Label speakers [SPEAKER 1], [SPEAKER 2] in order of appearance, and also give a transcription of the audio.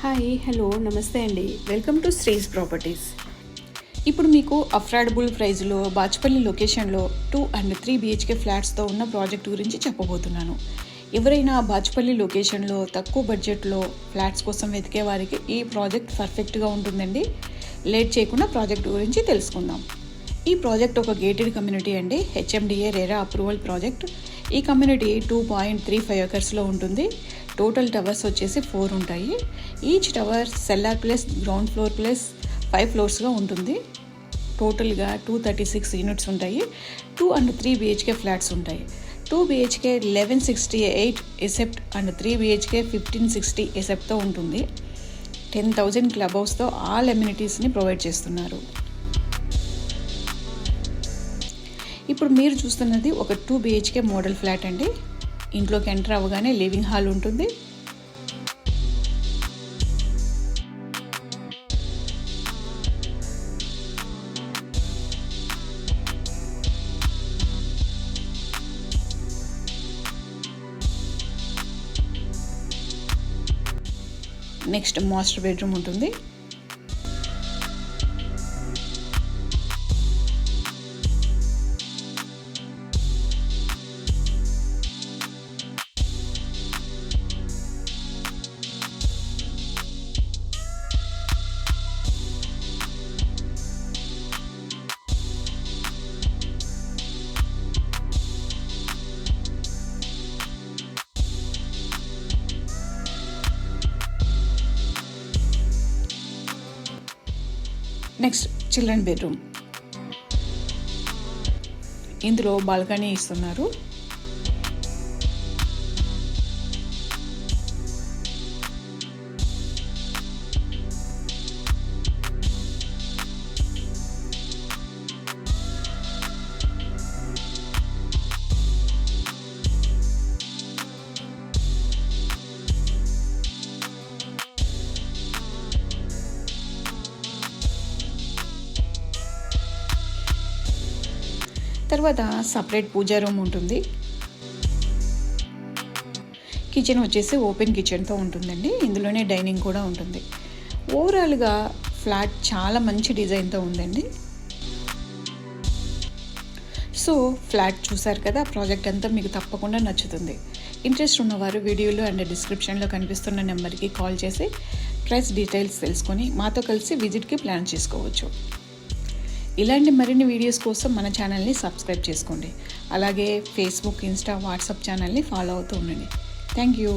[SPEAKER 1] Hi hello నమస్తే అండి. Welcome to శ్రీస్ properties. ఇప్పుడు మీకు అఫోర్డబుల్ ప్రైస్లో బాచుపల్లి లొకేషన్లో 2 and 3 BHK ఫ్లాట్స్తో ఉన్న ప్రాజెక్ట్ గురించి చెప్పబోతున్నాను. ఎవరైనా బాచుపల్లి లొకేషన్లో తక్కువ బడ్జెట్లో ఫ్లాట్స్ కోసం వెతికే వారికి ఈ ప్రాజెక్ట్ పర్ఫెక్ట్గా ఉంటుందండి. లేట్ చేయకుండా ప్రాజెక్ట్ గురించి తెలుసుకుందాం. ఈ ప్రాజెక్ట్ ఒక గేటెడ్ కమ్యూనిటీ అండి. HMDA RERA approval project. ఈ కమ్యూనిటీ 2.35 ఎకర్స్లో ఉంటుంది. టోటల్ టవర్స్ వచ్చేసి 4 ఉంటాయి. Each tower cellar plus ground floor plus 5 ఫ్లోర్స్గా ఉంటుంది. టోటల్గా 236 యూనిట్స్ ఉంటాయి. 2 and 3 BHK ఫ్లాట్స్ ఉంటాయి. 2 BHK 1168 ఎసెప్ట్ అండ్ 3 BHK 1560 ఎసెప్ట్తో ఉంటుంది. 10,000 క్లబ్ హౌస్తో ఆల్ ఎమ్యూనిటీస్ని ప్రొవైడ్ చేస్తున్నారు. ఇప్పుడు మీరు చూస్తున్నది ఒక 2 BHK మోడల్ ఫ్లాట్ అండి. ఇంట్లోకి ఎంటర్ అవ్వగానే లివింగ్ హాల్ ఉంటుంది. నెక్స్ట్ మాస్టర్ బెడ్రూమ్ ఉంటుంది. Next children bedroom. ఇందులో బాల్కనీ ఇస్తున్నారు. తర్వాత సపరేట్ పూజా రూమ్ ఉంటుంది. కిచెన్ వచ్చేసి ఓపెన్ కిచెన్తో ఉంటుందండి. ఇందులోనే డైనింగ్ కూడా ఉంటుంది. ఓవరాల్గా ఫ్లాట్ చాలా మంచి డిజైన్తో ఉందండి. సో ఫ్లాట్ చూసారు కదా, ప్రాజెక్ట్ అంతా మీకు తప్పకుండా నచ్చుతుంది. ఇంట్రెస్ట్ ఉన్నవారు వీడియోలో అండ్ డిస్క్రిప్షన్లో కనిపిస్తున్న నెంబర్కి కాల్ చేసి ప్రైస్ డీటెయిల్స్ తెలుసుకొని మాతో కలిసి విజిట్కి ప్లాన్ చేసుకోవచ్చు. ఇలాంటి మరిన్ని వీడియోస్ కోసం మన ఛానల్ని సబ్స్క్రైబ్ చేసుకోండి. అలాగే ఫేస్బుక్, ఇన్స్టా, వాట్సాప్ ఛానల్ని ఫాలో అవుతూ ఉండండి. Thank you.